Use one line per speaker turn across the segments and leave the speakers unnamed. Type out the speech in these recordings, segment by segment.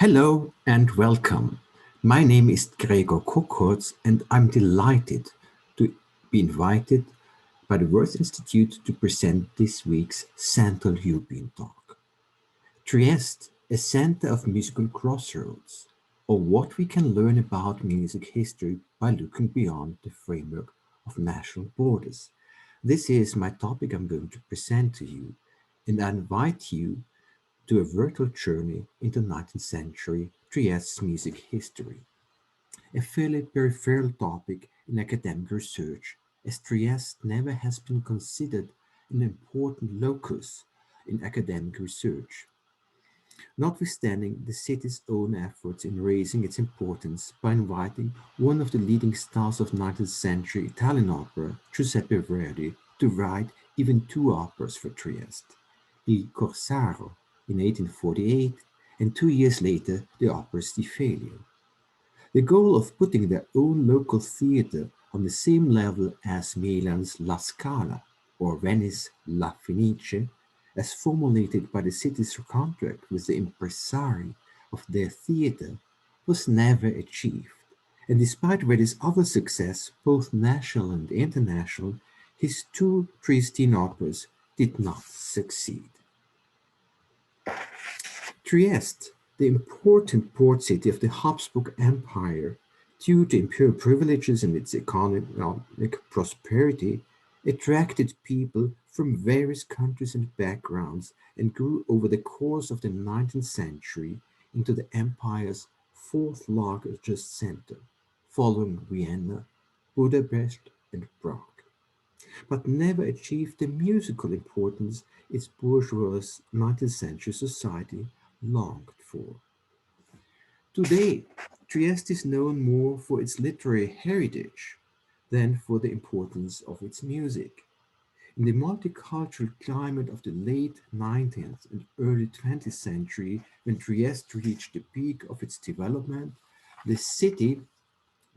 Hello and welcome. My name is Gregor Kokorz and I'm delighted to be invited by the Wirth Institute to present this week's Central European Talk. Trieste, a center of musical crossroads, or what we can learn about music history by looking beyond the framework of national borders. This is my topic I'm going to present to you, and I invite you to a virtual journey into 19th century Trieste's music history, a fairly peripheral topic in academic research, as Trieste never has been considered an important locus in academic research, notwithstanding the city's own efforts in raising its importance by inviting one of the leading stars of 19th century Italian opera, Giuseppe Verdi, to write even two operas for Trieste, Il Corsaro in 1848 and 2 years later the opera's Di Figlio. The goal of putting their own local theatre on the same level as Milan's La Scala or Venice's La Fenice, as formulated by the city's contract with the impresari of their theatre, was never achieved. And despite Verdi's other success, both national and international, his two Triestine operas did not succeed. Trieste, the important port city of the Habsburg Empire, due to imperial privileges and its economic prosperity, attracted people from various countries and backgrounds and grew over the course of the 19th century into the empire's fourth largest center, following Vienna, Budapest, and Prague, but never achieved the musical importance its bourgeois 19th century society longed for. Today, Trieste is known more for its literary heritage than for the importance of its music. In the multicultural climate of the late 19th and early 20th century, when Trieste reached the peak of its development, the city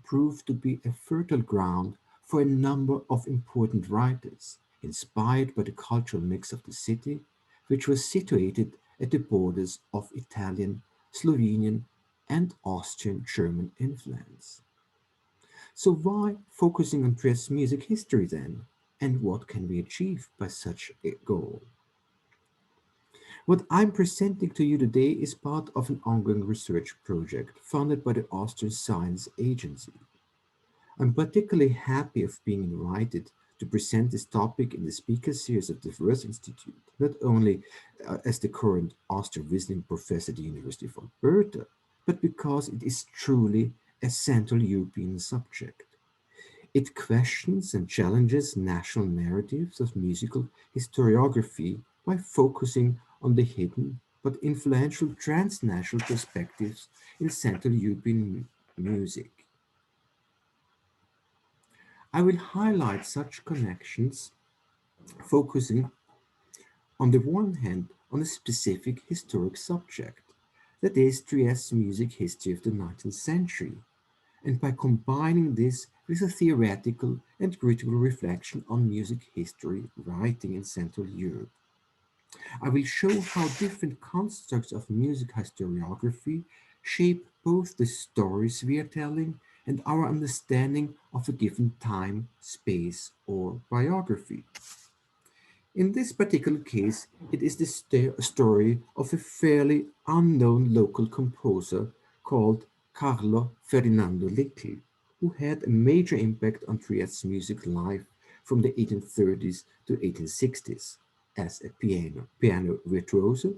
proved to be a fertile ground for a number of important writers, inspired by the cultural mix of the city, which was situated at the borders of Italian, Slovenian, and Austrian German influence. So why focusing on Trieste's music history then? And what can we achieve by such a goal? What I'm presenting to you today is part of an ongoing research project funded by the Austrian Science Agency. I'm particularly happy of being invited to present this topic in the speaker series of the Wirth Institute, not only as the current Austrian Visiting Professor at the University of Alberta, but because it is truly a Central European subject. It questions and challenges national narratives of musical historiography by focusing on the hidden but influential transnational perspectives in Central European music. I will highlight such connections, focusing on the one hand on a specific historic subject, that is Trieste's music history of the 19th century, and by combining this with a theoretical and critical reflection on music history writing in Central Europe. I will show how different constructs of music historiography shape both the stories we are telling and our understanding of a given time, space, or biography. In this particular case, it is the story of a fairly unknown local composer called Carlo Ferdinando Lecchi, who had a major impact on Trieste's music life from the 1830s to 1860s as a piano virtuoso,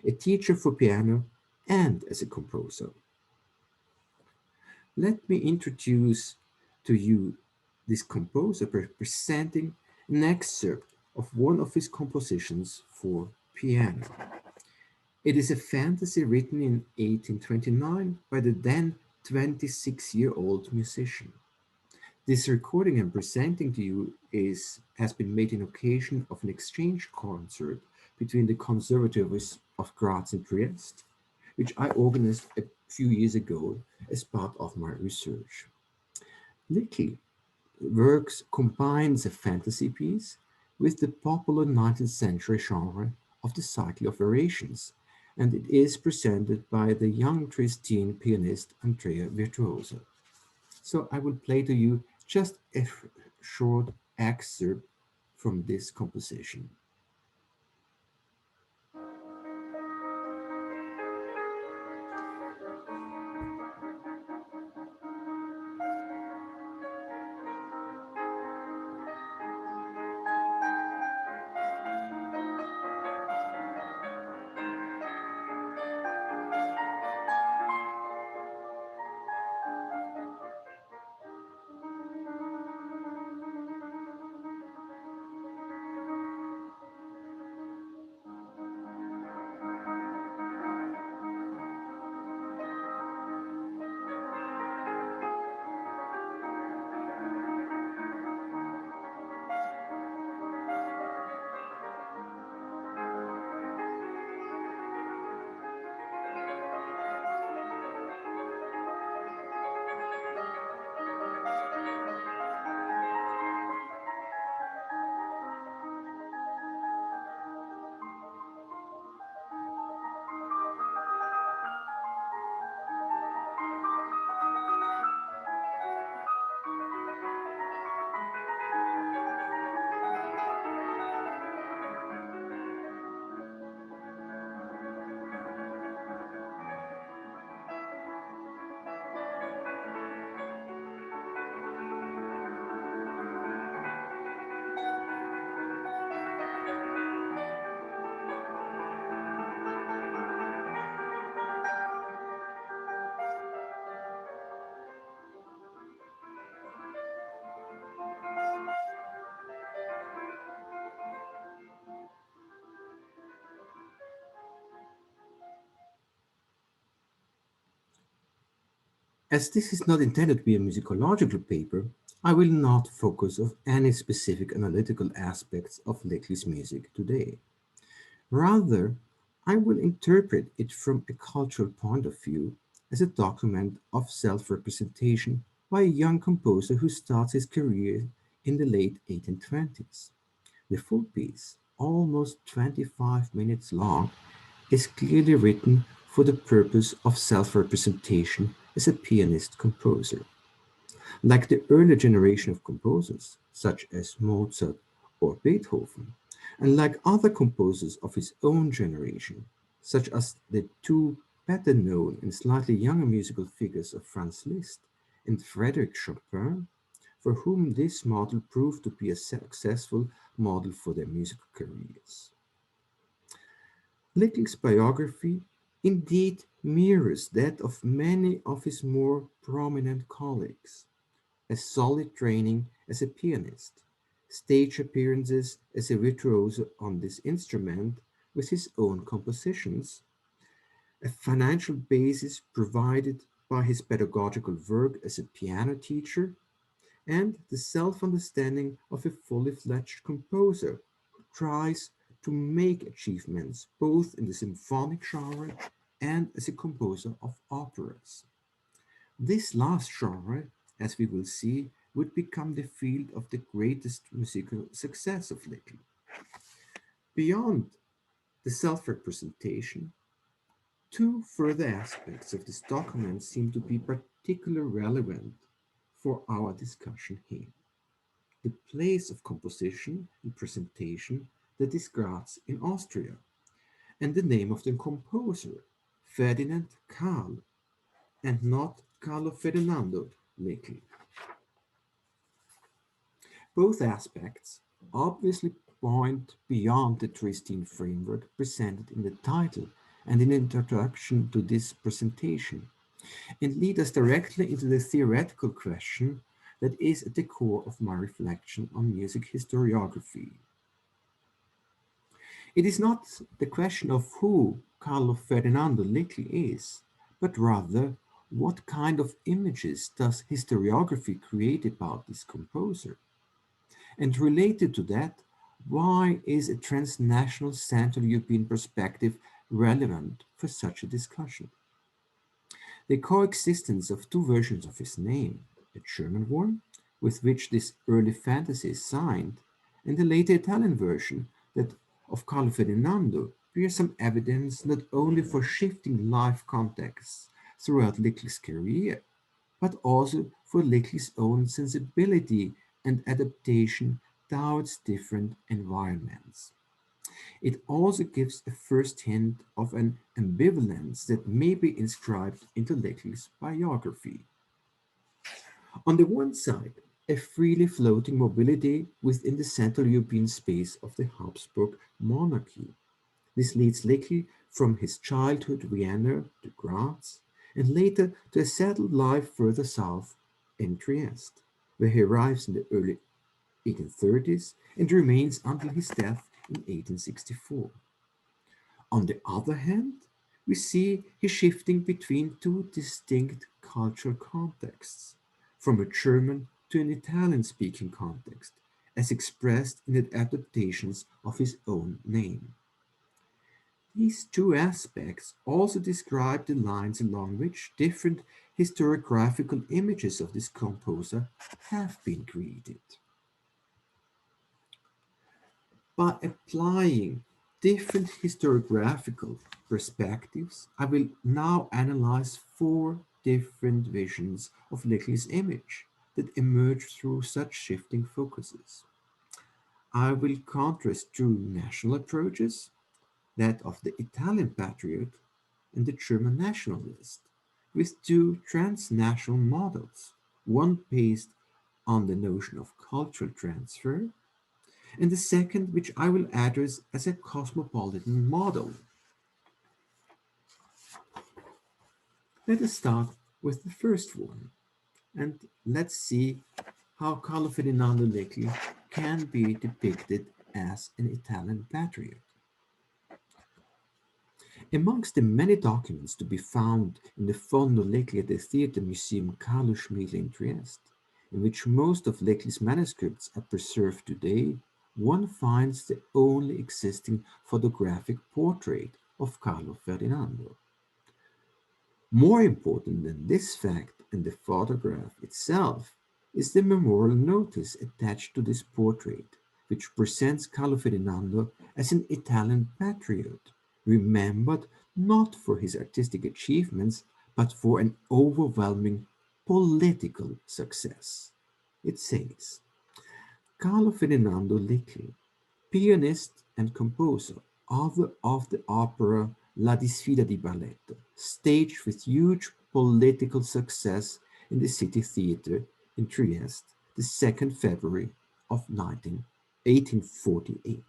a teacher for piano, and as a composer. Let me introduce to you this composer by presenting an excerpt of one of his compositions for piano. It is a fantasy written in 1829 by the then 26-year-old musician. This recording I'm presenting to you has been made in occasion of an exchange concert between the Conservatories of Graz and Trieste, which I organized a few years ago as part of my research. Lecchi works combines a fantasy piece with the popular 19th century genre of the cycle of variations, and it is presented by the young Triestine pianist Andrea Virtuoso. So I will play to you just a short excerpt from this composition. As this is not intended to be a musicological paper, I will not focus on any specific analytical aspects of Leclerc's music today. Rather, I will interpret it from a cultural point of view as a document of self-representation by a young composer who starts his career in the late 1820s. The full piece, almost 25 minutes long, is clearly written for the purpose of self-representation as a pianist-composer. Like the earlier generation of composers, such as Mozart or Beethoven, and like other composers of his own generation, such as the two better known and slightly younger musical figures of Franz Liszt and Frédéric Chopin, for whom this model proved to be a successful model for their musical careers. Little's biography indeed mirrors that of many of his more prominent colleagues. A solid training as a pianist, stage appearances as a virtuoso on this instrument with his own compositions, a financial basis provided by his pedagogical work as a piano teacher, and the self-understanding of a fully fledged composer who tries to make achievements both in the symphonic genre and as a composer of operas. This last genre, as we will see, would become the field of the greatest musical success of Little. Beyond the self-representation, two further aspects of this document seem to be particularly relevant for our discussion here. The place of composition and presentation, that is Graz in Austria, and the name of the composer, Ferdinand Karl, and not Carlo Ferdinando Leclerc. Both aspects obviously point beyond the Triestine framework presented in the title and in the introduction to this presentation, and lead us directly into the theoretical question that is at the core of my reflection on music historiography. It is not the question of who Carlo Ferdinando Leclerc is, but rather what kind of images does historiography create about this composer? And related to that, why is a transnational Central European perspective relevant for such a discussion? The coexistence of two versions of his name, a German one, with which this early fantasy is signed, and the later Italian version, that of Carlo Ferdinando, bears some evidence not only for shifting life contexts throughout Lickli's career, but also for Lickli's own sensibility and adaptation towards different environments. It also gives a first hint of an ambivalence that may be inscribed into Lickli's biography. On the one side, a freely floating mobility within the Central European space of the Habsburg monarchy. This leads Lickli from his childhood Vienna to Graz, and later to a settled life further south in Trieste, where he arrives in the early 1830s and remains until his death in 1864. On the other hand, we see his shifting between two distinct cultural contexts, from a German to an Italian speaking context, as expressed in the adaptations of his own name. These two aspects also describe the lines along which different historiographical images of this composer have been created. By applying different historiographical perspectives, I will now analyze four different visions of Leclerc's image that emerge through such shifting focuses. I will contrast two national approaches, that of the Italian patriot and the German nationalist, with two transnational models, one based on the notion of cultural transfer, and the second, which I will address as a cosmopolitan model. Let us start with the first one, and let's see how Carlo Ferdinando Leclerc can be depicted as an Italian patriot. Amongst the many documents to be found in the Fondo Leclerc at the Theatre Museum Carlo Schmiedl in Trieste, in which most of Leclerc's manuscripts are preserved today, one finds the only existing photographic portrait of Carlo Ferdinando. More important than this fact and the photograph itself is the memorial notice attached to this portrait, which presents Carlo Ferdinando as an Italian patriot, remembered not for his artistic achievements, but for an overwhelming political success. It says, Carlo Ferdinando Leclerc, pianist and composer, author of the opera La Disfida di Balletto, staged with huge political success in the City Theatre in Trieste, the 2nd February of 1848.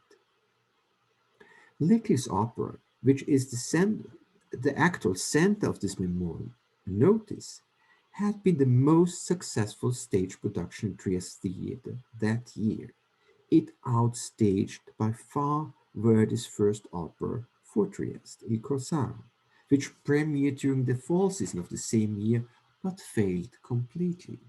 Leclerc's opera, which is the actual center of this memorial, notice, had been the most successful stage production in Trieste Theatre that year. It outstaged by far Verdi's first opera for Trieste, Il Corsaro, which premiered during the fall season of the same year but failed completely.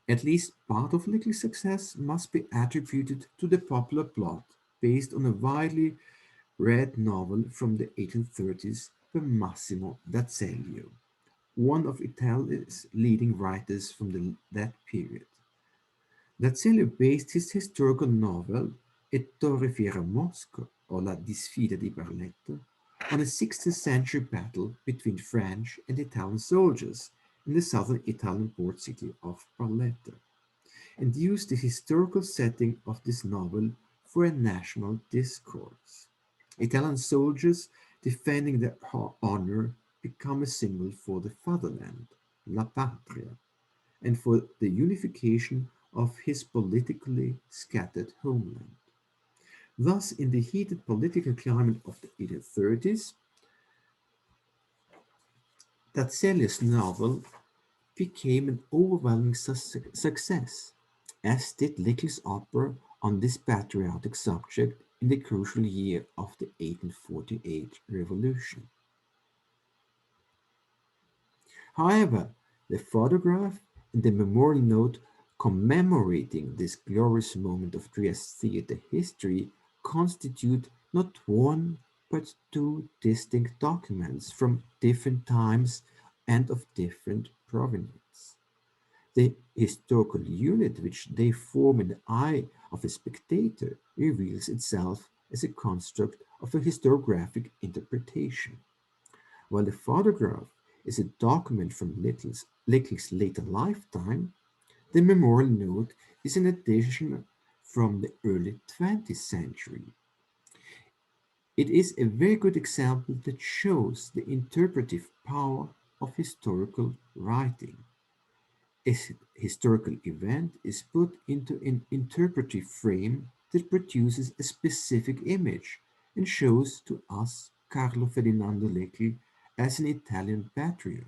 At least part of Leclerc's success must be attributed to the popular plot based on a widely read novel from the 1830s by Massimo d'Azeglio, one of Italy's leading writers from that period. D'Azeglio based his historical novel E Torre Fiera Mosco, or La Disfida di Barletta, on a 16th century battle between French and Italian soldiers in the southern Italian port city of Barletta, and used the historical setting of this novel for a national discourse. Italian soldiers defending their honor become a symbol for the fatherland, La Patria, and for the unification of his politically scattered homeland. Thus, in the heated political climate of the 1830s, Tazzeli's novel became an overwhelming success, as did Leclerc's opera on this patriotic subject in the crucial year of the 1848 revolution. However, the photograph and the memorial note commemorating this glorious moment of Trieste theatre history constitute not one but two distinct documents from different times and of different provenience. The historical unit which they form in the eye of a spectator reveals itself as a construct of a historiographic interpretation. While the photograph is a document from Little's later lifetime, the memorial note is an addition from the early 20th century. It is a very good example that shows the interpretive power of historical writing. A historical event is put into an interpretive frame that produces a specific image and shows to us Carlo Ferdinando Lecce as an Italian patriot,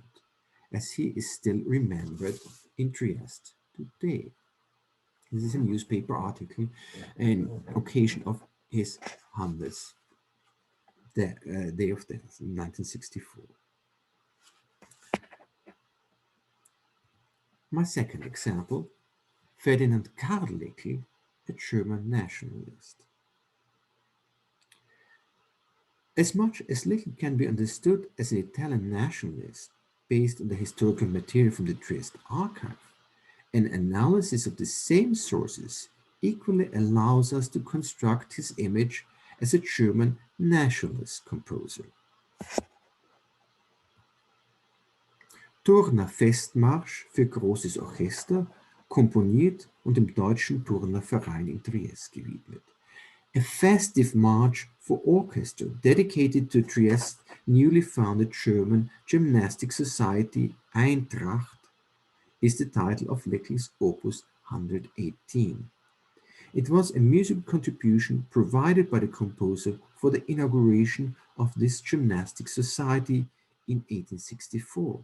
as he is still remembered in Trieste today. This is a newspaper article in occasion of his 100th day of death in 1964. My second example, Ferdinand Karl Lecce, a German nationalist. As much as Lecce can be understood as an Italian nationalist based on the historical material from the Trieste archive, an analysis of the same sources equally allows us to construct his image as a German nationalist composer. Turner Festmarsch für großes Orchester, komponiert und dem Deutschen Turnerverein in Trieste gewidmet. A festive march for orchestra dedicated to Trieste's newly founded German gymnastic society Eintracht is the title of Lecce's Opus 118. It was a musical contribution provided by the composer for the inauguration of this gymnastic society in 1864,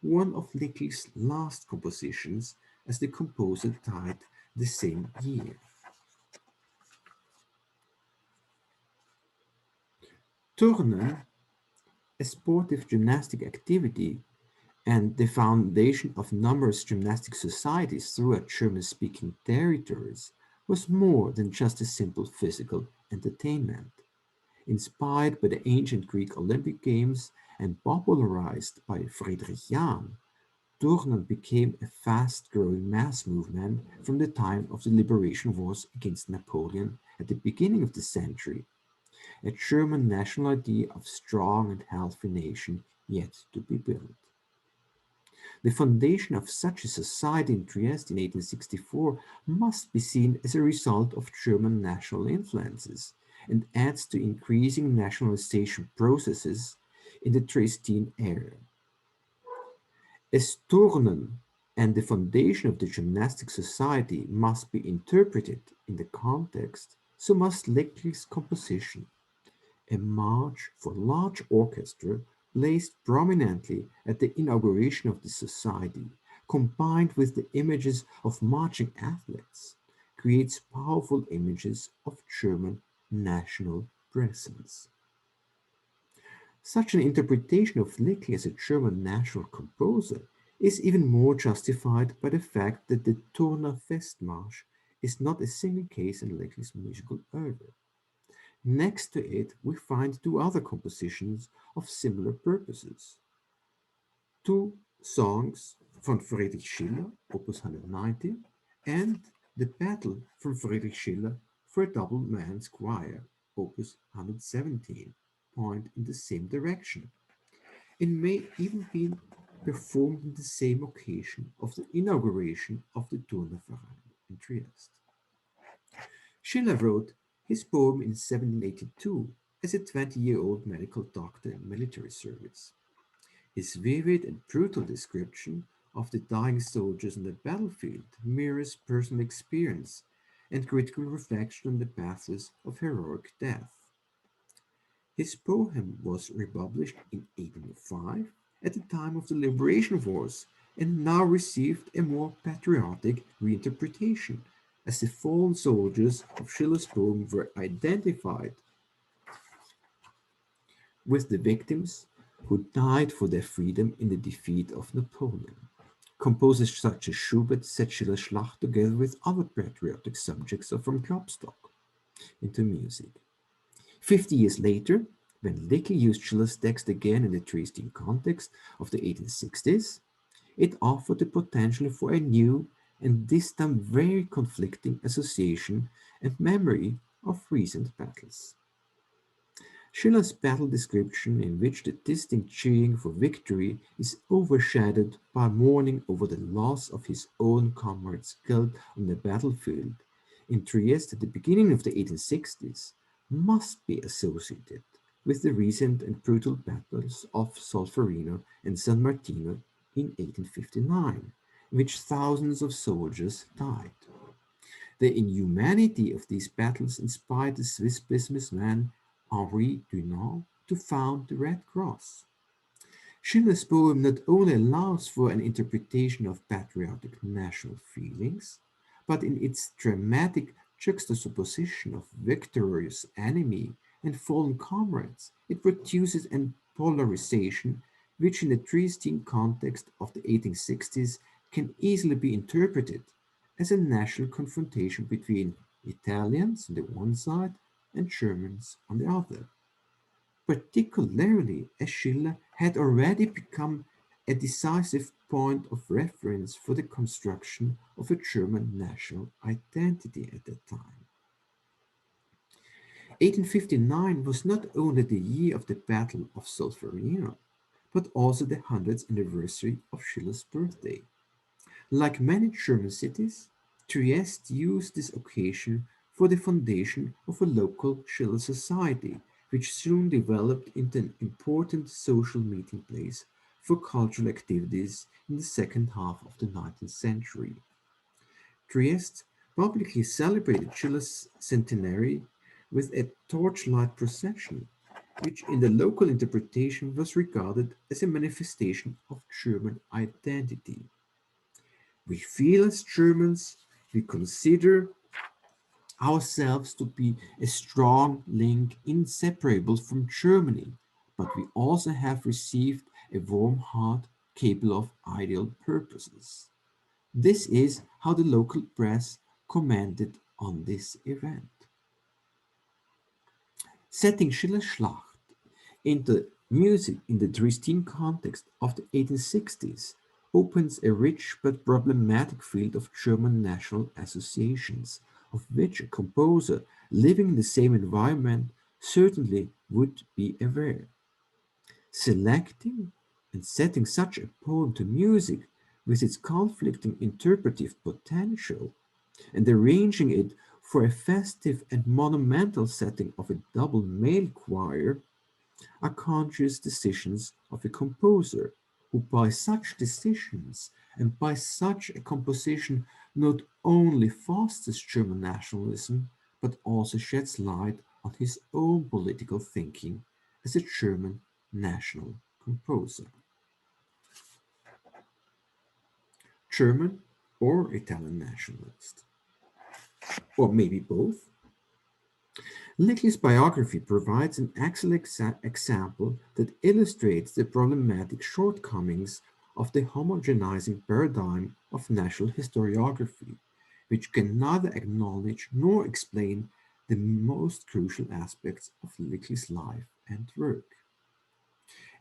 one of Lecce's last compositions, as the composer died the same year. Turnen, a sportive gymnastic activity and the foundation of numerous gymnastic societies throughout German-speaking territories, was more than just a simple physical entertainment. Inspired by the ancient Greek Olympic Games and popularized by Friedrich Jahn, Turnen became a fast-growing mass movement from the time of the liberation wars against Napoleon at the beginning of the century, a German national idea of strong and healthy nation yet to be built. The foundation of such a society in Trieste in 1864 must be seen as a result of German national influences and adds to increasing nationalization processes in the Triestine area. As Turnen and the foundation of the gymnastic society must be interpreted in the context, so must Lecce's composition. A march for large orchestra placed prominently at the inauguration of the society, combined with the images of marching athletes, creates powerful images of German national presence. Such an interpretation of Lecce as a German national composer is even more justified by the fact that the Turner Festmarsch is not a single case in Lecce's musical oeuvre. Next to it, we find two other compositions of similar purposes. Two songs from Friedrich Schiller, Opus 190, and The Battle from Friedrich Schiller for a double man's choir, Opus 117, point in the same direction. It may even be performed on the same occasion of the inauguration of the Turnerverein in Trieste. Schiller wrote his poem in 1782 as a 20-year-old medical doctor in military service. His vivid and brutal description of the dying soldiers on the battlefield mirrors personal experience and critical reflection on the pathos of heroic death. His poem was republished in 1805 at the time of the Liberation Wars and now received a more patriotic reinterpretation, as the fallen soldiers of Schiller's poem were identified with the victims who died for their freedom in the defeat of Napoleon. Composers such as Schubert set Schiller's Schlacht together with other patriotic subjects from Klopstock into music. 50 years later, when Lecce used Schiller's text again in the Triestine context of the 1860s, it offered the potential for a new and this time very conflicting association and memory of recent battles. Schiller's battle description, in which the distinct cheering for victory is overshadowed by mourning over the loss of his own comrades killed on the battlefield in Trieste at the beginning of the 1860s, must be associated with the recent and brutal battles of Solferino and San Martino in 1859, in which thousands of soldiers died. The inhumanity of these battles inspired the Swiss businessman Henri Dunant to found the Red Cross. Schiller's poem not only allows for an interpretation of patriotic national feelings, but in its dramatic juxtaposition of victorious enemy and fallen comrades, it produces a polarization which, in the Triestine context of the 1860s, can easily be interpreted as a national confrontation between Italians on the one side and Germans on the other, particularly as Schiller had already become a decisive point of reference for the construction of a German national identity at that time. 1859 was not only the year of the Battle of Solferino, but also the 100th anniversary of Schiller's birthday. Like many German cities, Trieste used this occasion for the foundation of a local Schiller society, which soon developed into an important social meeting place for cultural activities in the second half of the 19th century. Trieste publicly celebrated Schiller's centenary with a torchlight procession, which in the local interpretation was regarded as a manifestation of German identity. We feel as Germans, we consider ourselves to be a strong link inseparable from Germany, but we also have received a warm heart capable of ideal purposes. This is how the local press commented on this event. Setting Schiller's Schlacht into music in the Dresden context of the 1860s opens a rich but problematic field of German national associations, of which a composer living in the same environment certainly would be aware. Selecting and setting such a poem to music with its conflicting interpretive potential and arranging it for a festive and monumental setting of a double male choir are conscious decisions of a composer who, by such decisions and by such a composition, not only fosters German nationalism but also sheds light on his own political thinking as a German national composer. German or Italian nationalist, or maybe both. Lecky's biography provides an excellent example that illustrates the problematic shortcomings of the homogenizing paradigm of national historiography, which can neither acknowledge nor explain the most crucial aspects of Lecky's life and work.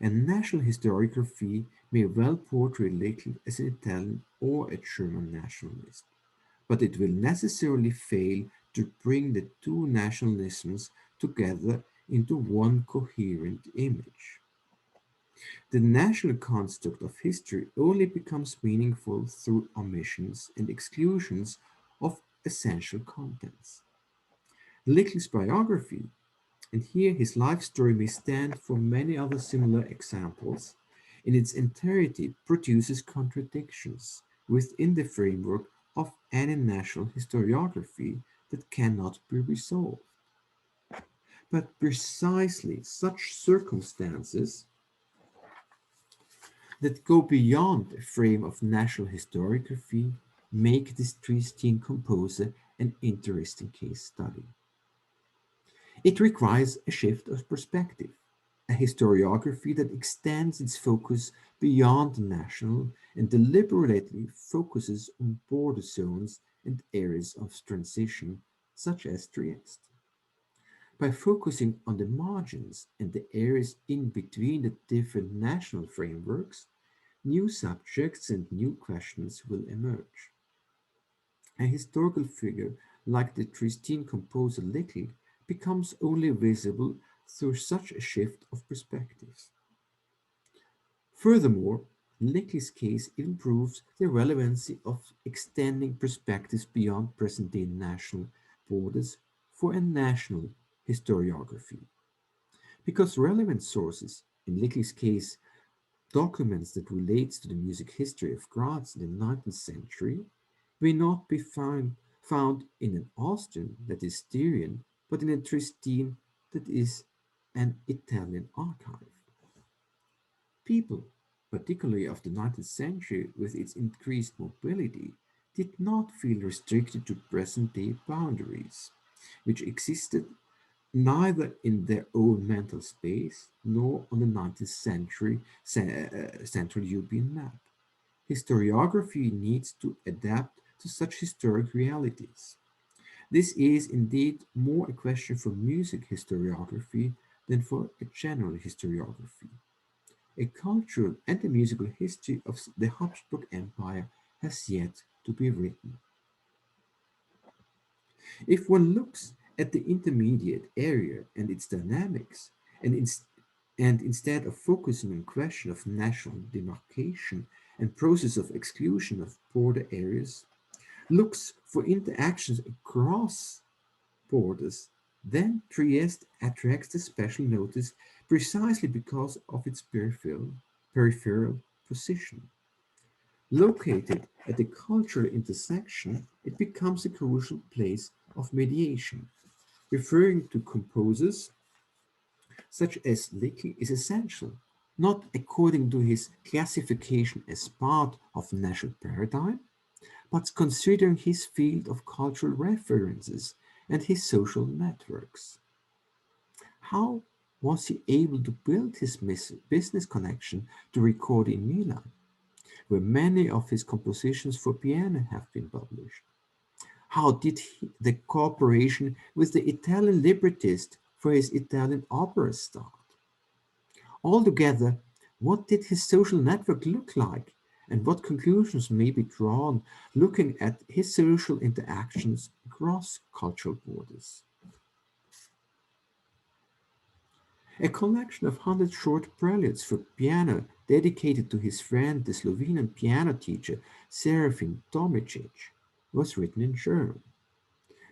And national historiography may well portray Lecky as an Italian or a German nationalist, but it will necessarily fail to bring the two nationalisms together into one coherent image. The national construct of history only becomes meaningful through omissions and exclusions of essential contents. Lecky's biography, and here his life story may stand for many other similar examples, in its entirety produces contradictions within the framework of any national historiography that cannot be resolved. But precisely such circumstances that go beyond a frame of national historiography make this Triestine composer an interesting case study. It requires a shift of perspective, a historiography that extends its focus beyond the national and deliberately focuses on border zones and areas of transition, such as Trieste. By focusing on the margins and the areas in between the different national frameworks, new subjects and new questions will emerge. A historical figure like the Triestine composer Leckie becomes only visible through such a shift of perspectives. Furthermore, Lecky's case even proves the relevancy of extending perspectives beyond present-day national borders for a national historiography. Because relevant sources, in Lecky's case, documents that relates to the music history of Graz in the 19th century, may not be found in an Austrian, that is Styrian, but in a Triestine, that is an Italian archive. People, particularly of the 19th century with its increased mobility, did not feel restricted to present-day boundaries, which existed neither in their own mental space nor on the 19th century Central European map. Historiography needs to adapt to such historic realities. This is indeed more a question for music historiography than for a general historiography. A cultural and a musical history of the Habsburg Empire has yet to be written. If one looks at the intermediate area and its dynamics, and, instead of focusing on question of national demarcation and process of exclusion of border areas, looks for interactions across borders, then Trieste attracts the special notice precisely because of its peripheral position. Located at the cultural intersection, it becomes a crucial place of mediation. Referring to composers such as Lecky is essential, not according to his classification as part of national paradigm, but considering his field of cultural references and his social networks. How was he able to build his business connection to record in Milan, where many of his compositions for piano have been published? How did the cooperation with the Italian librettist for his Italian operas start? Altogether, what did his social network look like, and what conclusions may be drawn looking at his social interactions across cultural borders? A collection of 100 short preludes for piano dedicated to his friend, the Slovenian piano teacher Serafin Tomicic, was written in German.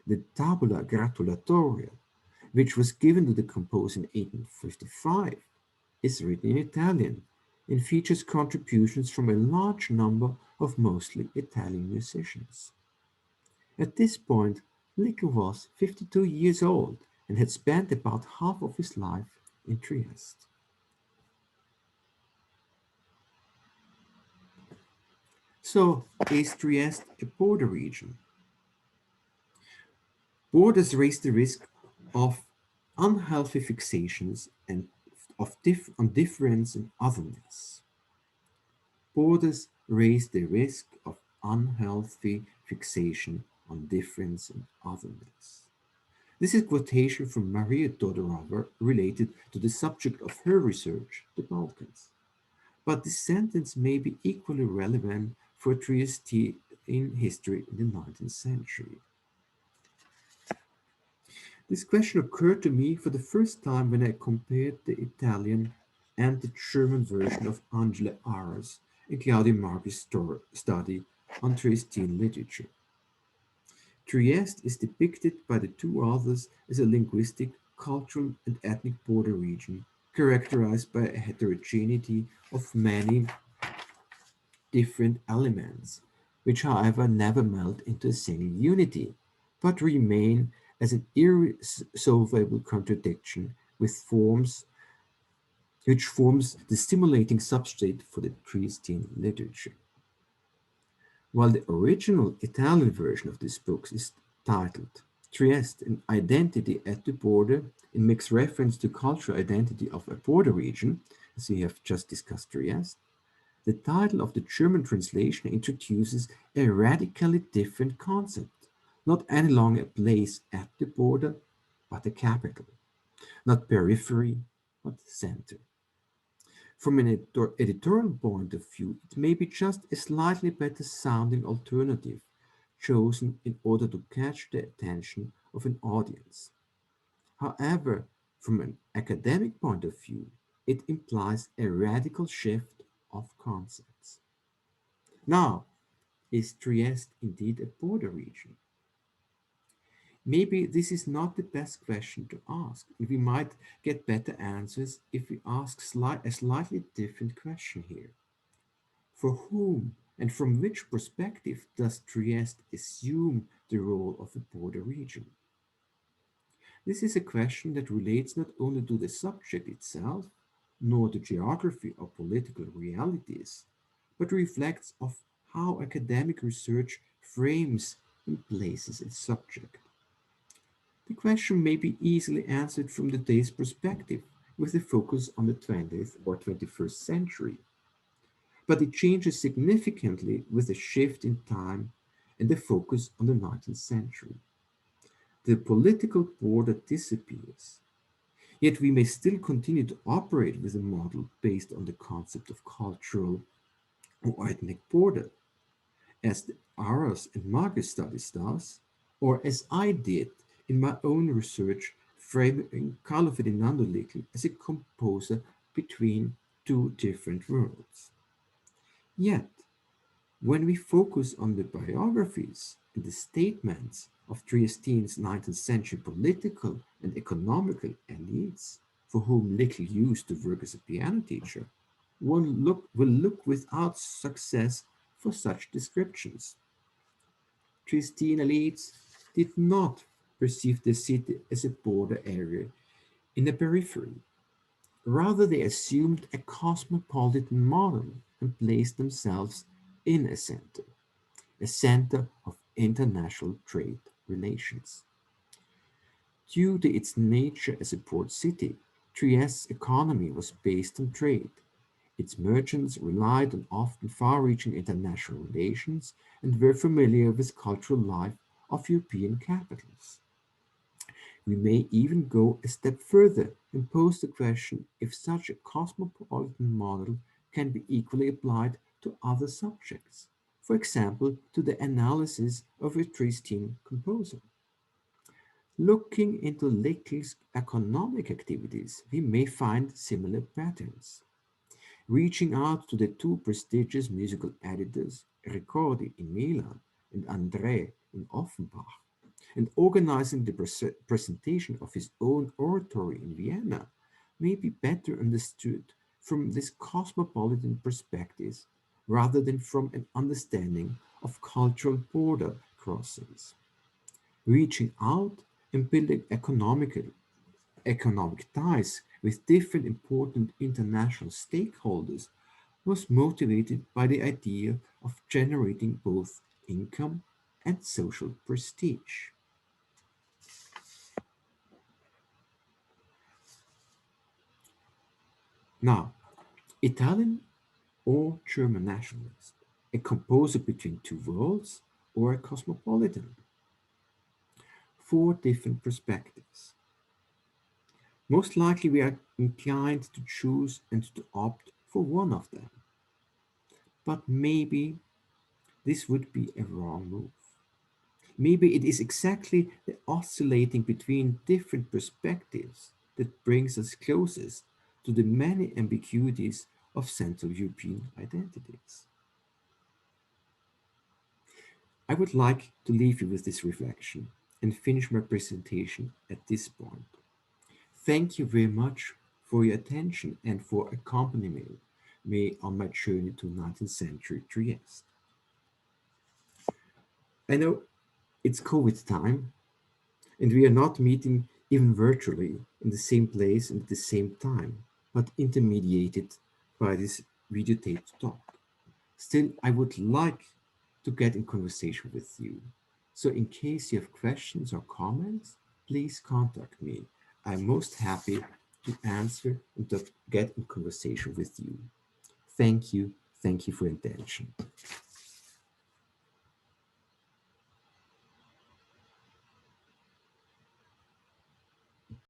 The Tabula Gratulatoria, which was given to the composer in 1855, is written in Italian and features contributions from a large number of mostly Italian musicians. At this point, Licker was 52 years old and had spent about half of his life in Trieste. So, is Trieste a border region? Borders raise the risk of unhealthy fixations and on difference and otherness. Borders raise the risk of unhealthy fixation on difference and otherness. This is a quotation from Maria Todorova related to the subject of her research, the Balkans. But this sentence may be equally relevant for Trieste in history in the 19th century. This question occurred to me for the first time when I compared the Italian and the German version of Angela Ara's and Claudio Marchi's study on Triestine literature. Trieste is depicted by the two authors as a linguistic, cultural, and ethnic border region characterized by a heterogeneity of many different elements, which however never melt into a single unity, but remain as an irresolvable contradiction with forms which forms the stimulating substrate for the Triestine literature. While the original Italian version of this book is titled Trieste, an identity at the border, and makes reference to cultural identity of a border region, as we have just discussed Trieste, the title of the German translation introduces a radically different concept, not any longer a place at the border, but a capital, not periphery, but center. From an editorial point of view, it may be just a slightly better sounding alternative chosen in order to catch the attention of an audience. However, From an academic point of view, it implies a radical shift of concepts. Now, is Trieste indeed a border region? Maybe this is not the best question to ask, and we might get better answers if we ask a slightly different question here. For whom and from which perspective does Trieste assume the role of a border region? This is a question that relates not only to the subject itself, nor to geography or political realities, but reflects of how academic research frames and places its subject. The question may be easily answered from today's perspective, with a focus on the 20th or 21st century, but it changes significantly with a shift in time and the focus on the 19th century. The political border disappears, yet we may still continue to operate with a model based on the concept of cultural or ethnic border, as the Aros and Marcus studies does, or as I did in my own research, framing Carlo Ferdinando Leckel as a composer between two different worlds. Yet, when we focus on the biographies and the statements of Trieste's 19th century political and economical elites, for whom Leckel used to work as a piano teacher, will look without success for such descriptions. Triestine elites did not perceive the city as a border area in the periphery. Rather, they assumed a cosmopolitan model and placed themselves in a center of international trade relations. Due to its nature as a port city, Trieste's economy was based on trade. Its merchants relied on often far-reaching international relations and were familiar with cultural life of European capitals. We may even go a step further and pose the question if such a cosmopolitan model can be equally applied to other subjects, for example, to the analysis of a Triestine composer. Looking into Leckel's economic activities, we may find similar patterns. Reaching out to the two prestigious musical editors, Ricordi in Milan and André in Offenbach, and organizing the presentation of his own oratory in Vienna may be better understood from this cosmopolitan perspective rather than from an understanding of cultural border crossings. Reaching out and building economic ties with different important international stakeholders was motivated by the idea of generating both income and social prestige. Now, Italian or German nationalist, a composer between two worlds, or a cosmopolitan. Four different perspectives. Most likely, we are inclined to choose and to opt for one of them. But maybe this would be a wrong move. Maybe it is exactly the oscillating between different perspectives that brings us closest to the many ambiguities of Central European identities. I would like to leave you with this reflection and finish my presentation at this point. Thank you very much for your attention and for accompanying me on my journey to 19th century Trieste. I know it's COVID time, and we are not meeting even virtually in the same place and at the same time, but intermediated by this video taped talk. Still, I would like to get in conversation with you. So, in case you have questions or comments, please contact me. I'm most happy to answer and to get in conversation with you. Thank you. Thank you for your attention.